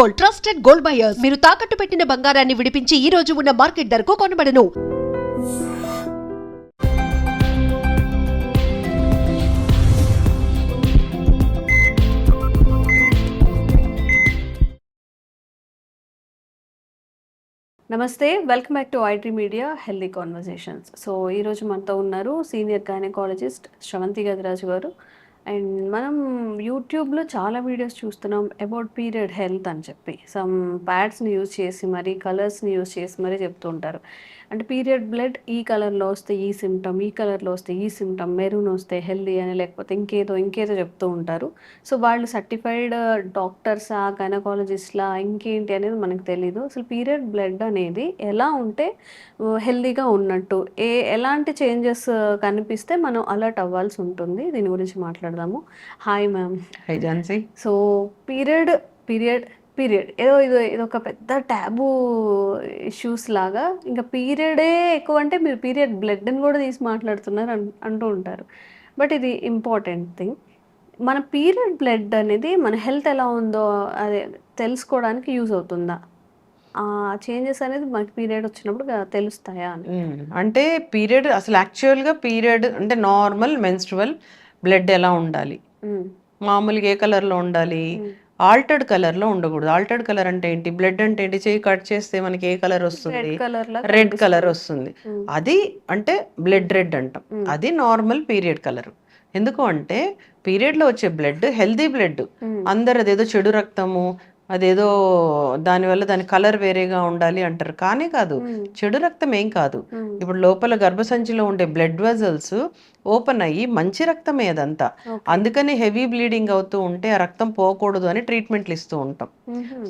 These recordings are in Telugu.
Gold, trusted gold buyers. మీరు తాకట్టు పెట్టిన బంగారాన్ని విడిపించి ఈ రోజు ఉన్న మార్కెట్ ధరకు కొనబడను. నమస్తే, welcome back to IT media healthy conversations. So ఈరోజు మనతో ఉన్నారు సీనియర్ గైనకాలజిస్ట్ శ్రవంతి గదిరాజు గారు. అండ్ మనం యూట్యూబ్లో చాలా వీడియోస్ చూస్తున్నాం అబౌట్ పీరియడ్ హెల్త్ అని చెప్పి. సమ్ ప్యాడ్స్ని యూజ్ చేసి మరి కలర్స్ని యూజ్ చేసి మరీ చెప్తూ ఉంటారు. అంటే పీరియడ్ బ్లడ్ ఈ కలర్లో వస్తే ఈ సిమ్టమ్, ఈ కలర్లో వస్తే ఈ సిమ్టమ్, మెరూన్ వస్తే హెల్దీ అని, లేకపోతే ఇంకేదో చెప్తూ ఉంటారు. సో వాళ్ళు సర్టిఫైడ్ డాక్టర్సా, గైనకాలజిస్ట్లా, ఇంకేంటి అనేది మనకు తెలీదు. అసలు పీరియడ్ బ్లడ్ అనేది ఎలా ఉంటే హెల్దీగా ఉన్నట్టు, ఎలాంటి చేంజెస్ కనిపిస్తే మనం అలర్ట్ అవ్వాల్సి ఉంటుంది, దీని గురించి మాట్లాడదాము. Hi ma'am. High Jhansi. So period period period ఏదో ఒక పెద్ద ట్యాబు ఇష్యూస్ లాగా, ఇంకా పీరియడే ఎక్కువ అంటే మీరు పీరియడ్ బ్లడ్ని కూడా తీసి మాట్లాడుతున్నారు అంటూ ఉంటారు. బట్ ఇది ఇంపార్టెంట్ థింగ్. మన పీరియడ్ బ్లడ్ అనేది మన హెల్త్ ఎలా ఉందో అదే తెలుసుకోవడానికి యూజ్ అవుతుందా? ఆ చేంజెస్ అనేది మనకి పీరియడ్ వచ్చినప్పుడు తెలుస్తాయా అని. అంటే పీరియడ్ అసలు యాక్చువల్గా పీరియడ్ అంటే నార్మల్ మెన్స్ట్రువల్ బ్లడ్ ఎలా ఉండాలి, మామూలుగా ఏ కలర్లో ఉండాలి, ఆల్టర్డ్ కలర్లో ఉండకూడదు. ఆల్టర్డ్ కలర్ అంటే ఏంటి, బ్లడ్ అంటే ఏంటి, చెయ్యి కట్ చేస్తే మనకి ఏ కలర్ వస్తుంది, రెడ్ కలర్ వస్తుంది. అది అంటే బ్లడ్ రెడ్ అంటాం. అది నార్మల్ పీరియడ్ కలర్. ఎందుకు అంటే పీరియడ్లో వచ్చే బ్లడ్ హెల్దీ బ్లడ్. అందరు అదేదో చెడు రక్తము, అదేదో దానివల్ల దాని కలర్ వేరేగా ఉండాలి అంటారు. కానీ కాదు, చెడు రక్తం ఏం కాదు. ఇప్పుడు లోపల గర్భసంచిలో ఉండే బ్లడ్ వెజల్స్ ఓపెన్ అయ్యి మంచి రక్తమే అదంతా. అందుకని హెవీ బ్లీడింగ్ అవుతూ ఉంటే ఆ రక్తం పోకూడదు అని ట్రీట్మెంట్లు ఇస్తూ ఉంటాం.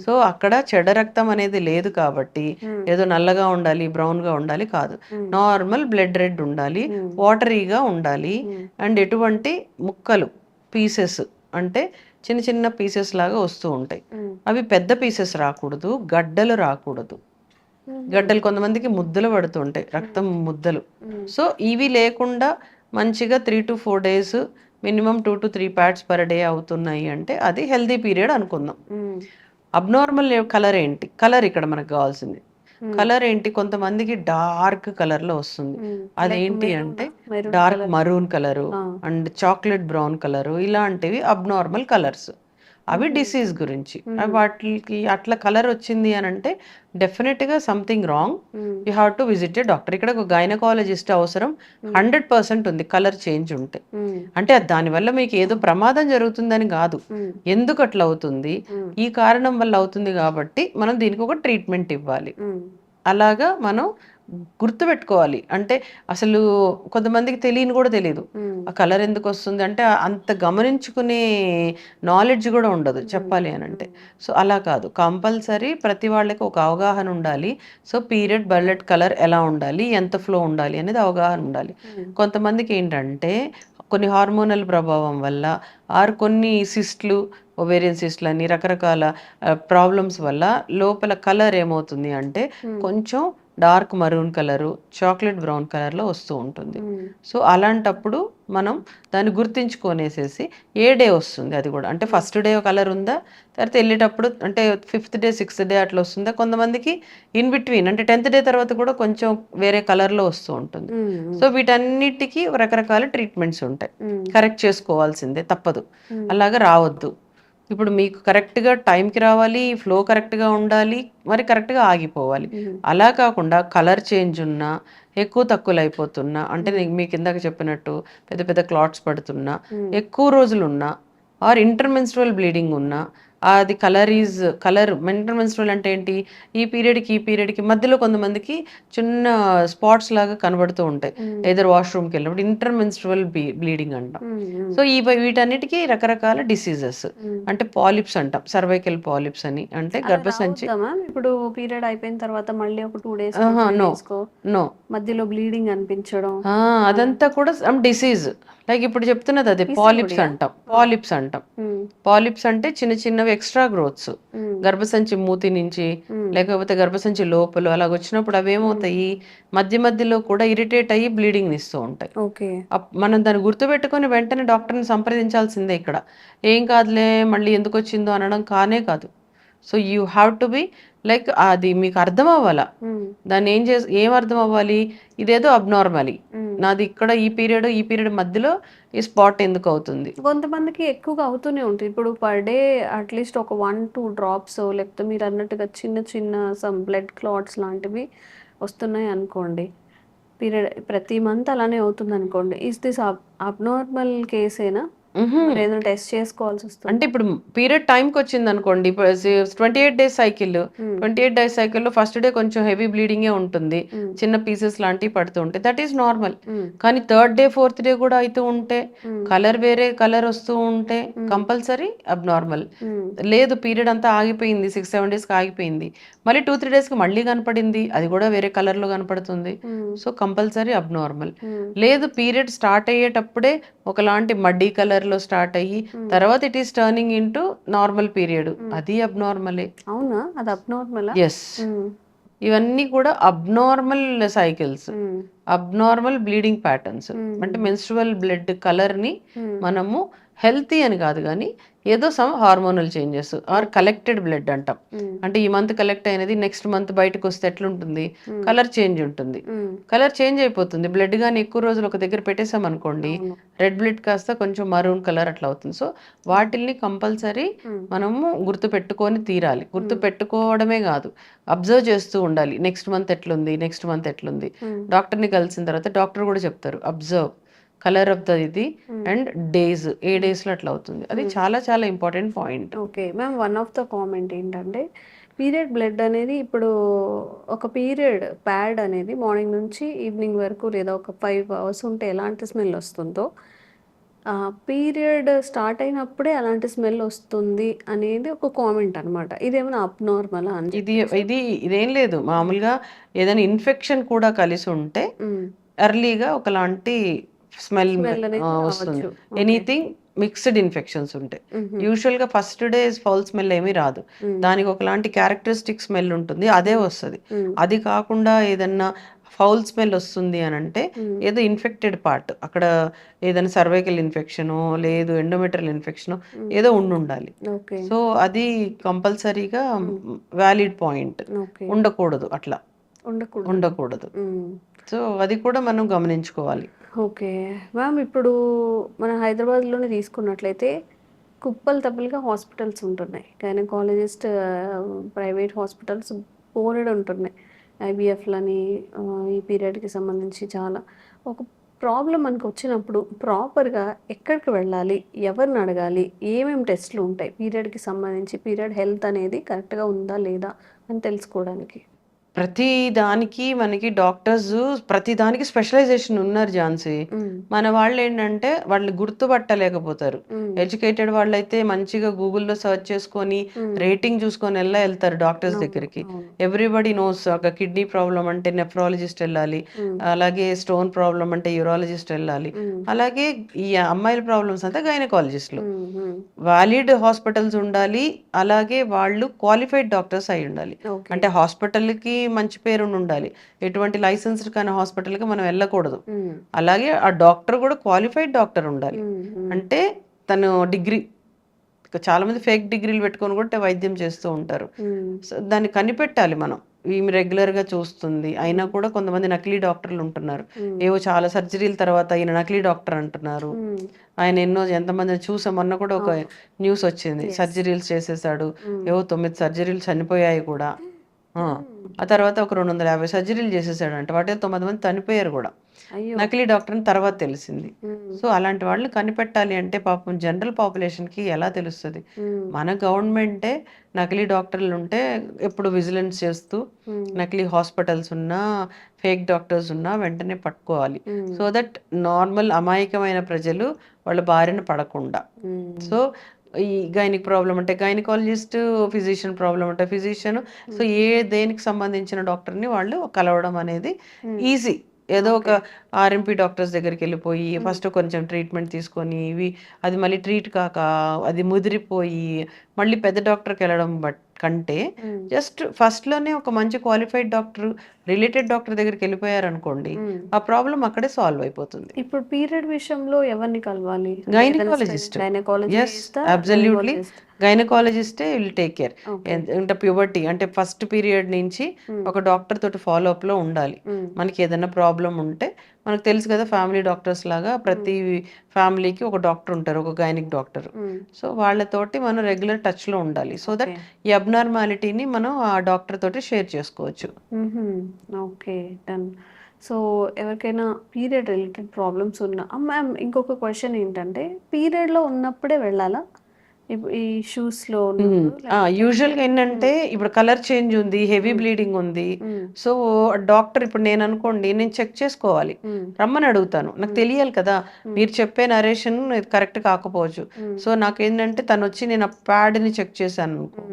సో అక్కడ చెడ రక్తం అనేది లేదు కాబట్టి ఏదో నల్లగా ఉండాలి, బ్రౌన్గా ఉండాలి కాదు. నార్మల్ బ్లడ్ రెడ్ ఉండాలి, వాటరీగా ఉండాలి. అండ్ ఎటువంటి ముక్కలు పీసెస్ అంటే చిన్న చిన్న పీసెస్ లాగా వస్తూ ఉంటాయి. అవి పెద్ద పీసెస్ రాకూడదు, గడ్డలు రాకూడదు. గడ్డలు కొంతమందికి ముద్దలు పడుతూ ఉంటాయి, రక్తం ముద్దలు. సో ఇవి లేకుండా మంచిగా 3 to 4 days minimum 2 to 3 pads per day అవుతున్నాయి అంటే అది హెల్దీ పీరియడ్ అనుకుందాం. అబ్నార్మల్ కలర్ ఏంటి, కలర్ ఇక్కడ మనకు కావాల్సింది కలర్ ఏంటి, కొంతమందికి డార్క్ కలర్ లో వస్తుంది. అదేంటి అంటే dark maroon colour and chocolate brown colour, ఇలాంటివి అబ్నార్మల్ కలర్స్. అవి డిసీజ్ గురించి. వాటికి అట్లా కలర్ వచ్చింది అని అంటే డెఫినెట్గా something wrong. You have to visit A doctor. ఇక్కడ ఒక గైనకాలజిస్ట్ అవసరం 100% ఉంది కలర్ చేంజ్ ఉంటే. అంటే దానివల్ల మీకు ఏదో ప్రమాదం జరుగుతుందని కాదు, ఎందుకు అట్లా అవుతుంది, ఈ కారణం వల్ల అవుతుంది కాబట్టి మనం దీనికి ఒక ట్రీట్మెంట్ ఇవ్వాలి. అలాగా మనం గుర్తుపెట్టుకోవాలి. అంటే అసలు కొంతమందికి తెలియని కూడా తెలియదు ఆ కలర్ ఎందుకు వస్తుంది అంటే, అంత గమనించుకునే నాలెడ్జ్ కూడా ఉండదు చెప్పాలి అని అంటే. సో అలా కాదు, కంపల్సరీ ప్రతి వాళ్ళకి ఒక అవగాహన ఉండాలి. సో పీరియడ్ బ్లడ్ కలర్ ఎలా ఉండాలి, ఎంత ఫ్లో ఉండాలి అనేది అవగాహన ఉండాలి. కొంతమందికి ఏంటంటే కొన్ని హార్మోనల్ ప్రభావం వల్ల ఆరు కొన్ని సిస్ట్లు, ఒవేరియన్ సిస్ట్లు అని రకరకాల ప్రాబ్లమ్స్ వల్ల లోపల కలర్ ఏమవుతుంది అంటే కొంచెం dark maroon colour, chocolate brown కలర్లో వస్తూ ఉంటుంది. సో అలాంటప్పుడు మనం దాన్ని గుర్తించుకొనేసేసి ఏ డే వస్తుంది అది కూడా, అంటే ఫస్ట్ డే కలర్ ఉందా, తర్వాత వెళ్ళేటప్పుడు అంటే 5th day 6th day అట్లా వస్తుందా. కొంతమందికి ఇన్ బిట్వీన్ అంటే 10th day తర్వాత కూడా కొంచెం వేరే కలర్లో వస్తూ ఉంటుంది. సో వీటన్నిటికీ రకరకాల ట్రీట్మెంట్స్ ఉంటాయి, కరెక్ట్ చేసుకోవాల్సిందే, తప్పదు. అలాగా రావద్దు. ఇప్పుడు మీకు కరెక్ట్గా టైంకి రావాలి, ఫ్లో కరెక్ట్గా ఉండాలి, మరి కరెక్ట్గా ఆగిపోవాలి. అలా కాకుండా కలర్ చేంజ్ ఉన్నా, ఎక్కువ తక్కువలు అయిపోతున్నా, అంటే మీకు ఇందాక చెప్పినట్టు పెద్ద పెద్ద క్లాట్స్ పడుతున్నా, ఎక్కువ రోజులు ఉన్నా, ఆర్ ఇంటర్మెన్స్ట్రువల్ బ్లీడింగ్ ఉన్నా, అది కలర్ ఇంటర్మెన్స్ట్రువల్ అంటే ఏంటి, ఈ పీరియడ్కి మధ్యలో కొంతమందికి చిన్న స్పాట్స్ లాగా కనబడుతూ ఉంటాయి ఏదో వాష్రూమ్కి వెళ్ళినప్పుడు, ఇంటర్మెన్స్ట్రువల్ బ్లీడింగ్ అంటాం. సో వీటన్నిటికీ రకరకాల డిసీజెస్, అంటే పాలిప్స్ అంటాం, సర్వైకల్ పాలిప్స్ అని, అంటే గర్భసంచి. ఇప్పుడు పీరియడ్ అయిపోయిన తర్వాత మళ్ళీ ఒక 2 days నో మధ్యలో బ్లీడింగ్ అనిపించడం, అదంతా కూడా డిసీజ్. లైక్ ఇప్పుడు చెప్తున్నది అదే పాలిప్స్ అంటాం. పాలిప్స్ అంటే చిన్న చిన్నవి ఎక్స్ట్రా గ్రోత్స్ గర్భసంచి మూతి నుంచి లేకపోతే గర్భసంచి లోపల అలాగ వచ్చినప్పుడు అవేమవుతాయి, మధ్యలో కూడా ఇరిటేట్ అయ్యి బ్లీడింగ్ ఇస్తూ ఉంటాయి. మనం దాన్ని గుర్తుపెట్టుకొని వెంటనే డాక్టర్ని సంప్రదించాల్సిందే. ఇక్కడ ఏం కాదులే మళ్ళీ ఎందుకు వచ్చిందో అనడం కానే కాదు. So you have to be like అది మీకు అర్థం అవ్వాలా, దాన్ని ఏం అర్థం అవ్వాలి, ఇదేదో అబ్నార్మలీ, నాది ఇక్కడ ఈ పీరియడ్ మధ్యలో ఈ స్పాట్ ఎందుకు అవుతుంది. కొంతమందికి ఎక్కువగా అవుతూనే ఉంటుంది. ఇప్పుడు పర్ డే అట్లీస్ట్ ఒక 1-2 డ్రాప్స్ లేకపోతే మీరు అన్నట్టుగా చిన్న చిన్న సమ్ బ్లడ్ క్లాట్స్ లాంటివి వస్తున్నాయి అనుకోండి, పీరియడ్ ప్రతి మంత్ అలానే అవుతుంది అనుకోండి, ఈస్ దిస్ అబ్నార్మల్ కేసేనా? ఏదైనా టెస్ట్ చేసుకోవాల్సి వస్తుంది అంటే ఇప్పుడు పీరియడ్ టైంకి వచ్చింది అనుకోండి, 28 డేస్ సైకిల్, 28 డేస్ సైకిల్లో ఫస్ట్ డే కొంచెం హెవీ బ్లీడింగే ఉంటుంది, చిన్న పీసెస్ లాంటివి పడుతూ ఉంటాయి, దట్ ఈస్ నార్మల్. కానీ 3rd డే 4th డే కూడా అవుతూ ఉంటే, కలర్ వేరే కలర్ వస్తూ ఉంటే కంపల్సరీ అబ్నార్మల్. లేదు పీరియడ్ అంతా ఆగిపోయింది, 6-7 డేస్కి ఆగిపోయింది, మళ్ళీ 2-3 డేస్కి మళ్ళీ కనపడింది, అది కూడా వేరే కలర్లో కనపడుతుంది, సో కంపల్సరీ అబ్నార్మల్. లేదు పీరియడ్ స్టార్ట్ అయ్యేటప్పుడే ఒకలాంటి మడ్డీ కలర్లో స్టార్ట్ అయ్యి తర్వాత it is turning into normal period, అది అబ్నార్మలే. అవునా? అది అబ్నార్మలా? ఎస్, ఇవన్నీ కూడా abnormal cycles, abnormal bleeding patterns. అంటే మెన్స్ట్రువల్ బ్లడ్ కలర్ని మనము హెల్తీ అని కాదు కానీ ఏదో some hormonal changes or collected blood అంటాం. అంటే ఈ మంత్ కలెక్ట్ అయినది నెక్స్ట్ మంత్ బయటకు వస్తే ఎట్లుంటుంది, కలర్ చేంజ్ ఉంటుంది, కలర్ చేంజ్ అయిపోతుంది. బ్లడ్ కానీ ఎక్కువ రోజులు ఒక దగ్గర పెట్టేసాం అనుకోండి, రెడ్ బ్లడ్ కాస్త కొంచెం మరూన్ కలర్ అట్లా అవుతుంది. సో వాటిల్ని కంపల్సరీ మనము గుర్తు పెట్టుకొని తీరాలి. గుర్తు పెట్టుకోవడమే కాదు, అబ్జర్వ్ చేస్తూ ఉండాలి, నెక్స్ట్ మంత్ ఎట్లుంది. డాక్టర్ని కలిసిన తర్వాత డాక్టర్ కూడా చెప్తారు అబ్జర్వ్ కలర్ ఆఫ్ ద ఇది అండ్ డేస్, ఏ డేస్లో అట్లా అవుతుంది. అది చాలా చాలా important point. Okay ma'am, one of the comment ఏంటంటే పీరియడ్ బ్లడ్ అనేది ఇప్పుడు ఒక పీరియడ్ ప్యాడ్ అనేది మార్నింగ్ నుంచి ఈవినింగ్ వరకు లేదా ఒక 5 hours ఉంటే ఎలాంటి స్మెల్ వస్తుందో, పీరియడ్ స్టార్ట్ అయినప్పుడే అలాంటి స్మెల్ వస్తుంది అనేది ఒక కామెంట్ అనమాట. ఇదేమైనా అబ్నార్మలా అని? ఇదేం లేదు, మామూలుగా ఏదైనా ఇన్ఫెక్షన్ కూడా కలిసి ఉంటే ఎర్లీగా ఒకలాంటి స్మెల్ వస్తుంది. ఎనీథింగ్ మిక్స్డ్ ఇన్ఫెక్షన్స్ ఉంటాయి, యూజువల్గా ఫస్ట్ డే ఫౌల్ స్మెల్ ఏమీ రాదు, దానికి ఒకలాంటి క్యారెక్టరిస్టిక్ స్మెల్ ఉంటుంది, అదే వస్తుంది. అది కాకుండా ఏదన్నా ఫౌల్ స్మెల్ వస్తుంది అని అంటే ఏదో ఇన్ఫెక్టెడ్ పార్ట్, అక్కడ ఏదైనా సర్వైకల్ ఇన్ఫెక్షను లేదు ఎండోమెట్రియల్ ఇన్ఫెక్షను ఏదో ఉండాలి. సో అది కంపల్సరీగా వ్యాలిడ్ పాయింట్, ఉండకూడదు, అట్లా ఉండకూడదు. సో అది కూడా మనం గమనించుకోవాలి. ఓకే మ్యామ్, ఇప్పుడు మన హైదరాబాద్లోనే తీసుకున్నట్లయితే కుప్పలు తప్పలుగా హాస్పిటల్స్ ఉంటున్నాయి, గైనకాలజిస్ట్ ప్రైవేట్ హాస్పిటల్స్ బోలెడు ఉంటున్నాయి, ఐవీఎఫ్లని, ఈ పీరియడ్కి సంబంధించి చాలా. ఒక ప్రాబ్లం మనకు వచ్చినప్పుడు ప్రాపర్గా ఎక్కడికి వెళ్ళాలి, ఎవరిని అడగాలి, ఏమేమి టెస్ట్లు ఉంటాయి పీరియడ్కి సంబంధించి, పీరియడ్ హెల్త్ అనేది కరెక్ట్గా ఉందా లేదా అని తెలుసుకోవడానికి? ప్రతి దానికి మనకి డాక్టర్స్ ప్రతి దానికి స్పెషలైజేషన్ ఉన్నారు ఝాన్సీ. మన వాళ్ళు ఏంటంటే వాళ్ళు గుర్తుపట్టలేకపోతారు. ఎడ్యుకేటెడ్ వాళ్ళు అయితే మంచిగా గూగుల్లో సర్చ్ చేసుకొని రేటింగ్ చూసుకొని వెళ్తారు డాక్టర్స్ దగ్గరికి. ఎవ్రీబడి నోస్, ఒక కిడ్నీ ప్రాబ్లం అంటే నెఫ్రాలజిస్ట్ వెళ్ళాలి, అలాగే స్టోన్ ప్రాబ్లం అంటే యూరాలజిస్ట్ వెళ్ళాలి, అలాగే ఈ అమ్మాయిల ప్రాబ్లమ్స్ అంతా గైనకాలజిస్టులు. వాలిడ్ హాస్పిటల్స్ ఉండాలి, అలాగే వాళ్ళు క్వాలిఫైడ్ డాక్టర్స్ అయి ఉండాలి. అంటే హాస్పిటల్కి మంచి పేరు ఉండాలి, ఎటువంటి లైసెన్స్డ్ కానీ హాస్పిటల్కి మనం వెళ్ళకూడదు. అలాగే ఆ డాక్టర్ కూడా క్వాలిఫైడ్ డాక్టర్ ఉండాలి, అంటే తను డిగ్రీ, చాలా మంది ఫేక్ డిగ్రీలు పెట్టుకొని కూడా వైద్యం చేస్తూ ఉంటారు. సో దాన్ని కనిపెట్టాలి మనం, ఈమె రెగ్యులర్గా చూస్తుంది అయినా కూడా కొంతమంది నకిలీ డాక్టర్లు ఉంటున్నారు, ఏవో చాలా సర్జరీల తర్వాత ఈయన నకిలీ డాక్టర్ అంటున్నారు. ఆయన ఎంతమందిని చూసాం, మొన్న కూడా ఒక న్యూస్ వచ్చింది, సర్జరీలు చేసేసాడు, ఏవో 9 సర్జరీలు చనిపోయాయి కూడా, ఆ తర్వాత ఒక 250 సర్జరీలు చేసేసాడు అంటే, వాటి 9 మంది చనిపోయారు కూడా, నకిలీ డాక్టర్ అని తర్వాత తెలిసింది. సో అలాంటి వాళ్ళు కనిపెట్టాలి అంటే పాపం జనరల్ పాపులేషన్కి ఎలా తెలుస్తుంది? మన గవర్నమెంటే నకిలీ డాక్టర్లు ఉంటే ఎప్పుడు విజిలెన్స్ చేస్తూ, నకిలీ హాస్పిటల్స్ ఉన్నా ఫేక్ డాక్టర్స్ ఉన్నా వెంటనే పట్టుకోవాలి, సో దట్ నార్మల్ అమాయకమైన ప్రజలు వాళ్ళ బారిన పడకుండా. సో ఈ గైనిక్ ప్రాబ్లం అంటే గైనకాలజిస్ట్, ఫిజిషియన్ ప్రాబ్లం అంటే ఫిజిషియన్, సో దేనికి సంబంధించిన డాక్టర్ని వాళ్ళు కలవడం అనేది ఈజీ. ఏదో ఒక ఆర్ఎంపీ డాక్టర్స్ దగ్గరికి వెళ్ళిపోయి ఫస్ట్ కొంచెం ట్రీట్మెంట్ తీసుకొని అది మళ్ళీ ట్రీట్ కాక అది ముదిరిపోయి మళ్ళీ పెద్ద డాక్టర్కి వెళ్ళడం కంటే జస్ట్ ఫస్ట్లోనే ఒక మంచి క్వాలిఫైడ్ డాక్టర్, రిలేటెడ్ డాక్టర్ దగ్గరికి వెళ్ళిపోయారనుకోండి, ఆ ప్రాబ్లం అక్కడే సాల్వ్ అయిపోతుంది. ఇప్పుడు పీరియడ్ విషయంలో ఎవరిని కలవాలి? గైనకాలజిస్ట్. Yes, absolutely. గైనకాలజిస్టే విల్ టేక్ కేర్. ఓకే. అంటే ప్యూబర్టీ అంటే ఫస్ట్ పీరియడ్ నుంచి ఒక డాక్టర్ తోటి ఫాలో అప్ లో ఉండాలి. మనకి ఏదైనా ప్రాబ్లం ఉంటే మనకు తెలుసు కదా, ఫ్యామిలీ డాక్టర్స్ లాగా ప్రతి ఫ్యామిలీకి ఒక డాక్టర్ ఉంటారు, ఒక గైనిక్ డాక్టర్. సో వాళ్ళతోటి మనం రెగ్యులర్ టచ్ లో ఉండాలి, సో దట్ ఈ అబ్నార్మాలిటీని మనం ఆ డాక్టర్ తోటి షేర్ చేసుకోవచ్చు. Okay, done. సో ఎవరికైనా పీరియడ్ రిలేటెడ్ ప్రాబ్లమ్స్ ఉన్నా మ్యామ్, ఇంకొక క్వశ్చన్ ఏంటంటే పీరియడ్లో ఉన్నప్పుడే వెళ్ళాలా ఈ షూస్లో? యూజువల్గా ఏంటంటే ఇప్పుడు కలర్ చేంజ్ ఉంది, హెవీ బ్లీడింగ్ ఉంది, సో డాక్టర్ ఇప్పుడు నేను అనుకోండి, నేను చెక్ చేసుకోవాలి, రమ్మని అడుగుతాను, నాకు తెలియాలి కదా, మీరు చెప్పే నరేషన్ కరెక్ట్ కాకపోవచ్చు. సో నాకేంటంటే తను వచ్చి నేను ఆ ప్యాడ్ని చెక్ చేశాను అనుకో,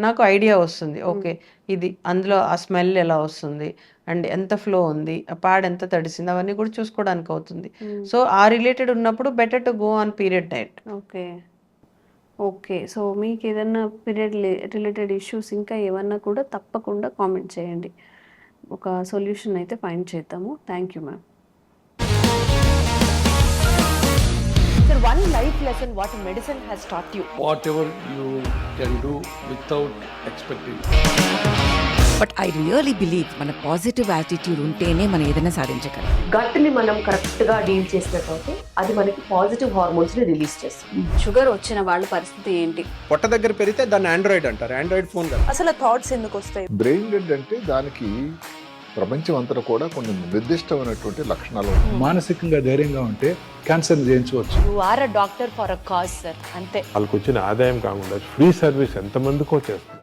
నాకు ఐడియా వస్తుంది, ఓకే ఇది అందులో ఆ స్మెల్ ఎలా వస్తుంది అండ్ ఎంత ఫ్లో ఉంది, ఆ ప్యాడ్ ఎంత తడిసింది, అవన్నీ కూడా చూసుకోవడానికి అవుతుంది. సో ఆ రిలేటెడ్ ఉన్నప్పుడు better to go on period diet. Okay, okay. So మీకు ఏదన్నా పీరియడ్ రిలేటెడ్ ఇష్యూస్ ఇంకా ఏమన్నా కూడా తప్పకుండా కామెంట్ చేయండి, ఒక సొల్యూషన్ అయితే ఫైండ్ చేద్దాము. Thank you ma'am. Sir, one life lesson what medicine has taught you. Whatever you can do without expecting. But I really believe మన పాజిటివ్ యాటిట్యూడ్ ఉంటేనే మనం ఏదైనా సాధించగలం. గట్ని మనం కరెక్ట్గా డీల్ చేసినట్లయితే అది మనకి పాజిటివ్ హార్మోన్స్ని రిలీజ్ చేస్తుంది. షుగర్ వచ్చిన వాళ్ళ పరిస్థితి ఏంటి? పొట్ట దగ్గర పెరిగితే దాన్ని ఆండ్రాయిడ్ అంటారు, ఆండ్రాయిడ్ ఫోన్ కదా. అసలు థాట్స్ ఎందుకు వస్తాయి? బ్రెయిన్ డెడ్ అంటే దానికి ప్రపంచం అంతా కూడా కొన్ని నిర్దిష్టమైనటువంటి లక్షణాలు ఉన్నాయి. మానసికంగా ధైర్యంగా ఉంటే క్యాన్సర్ జయించవచ్చు. You are a doctor for a cause sir, అంతే. వాళ్ళకి వచ్చిన ఆదాయం కాకుండా ఫ్రీ సర్వీస్ ఎంతమందికో చేస్తారు.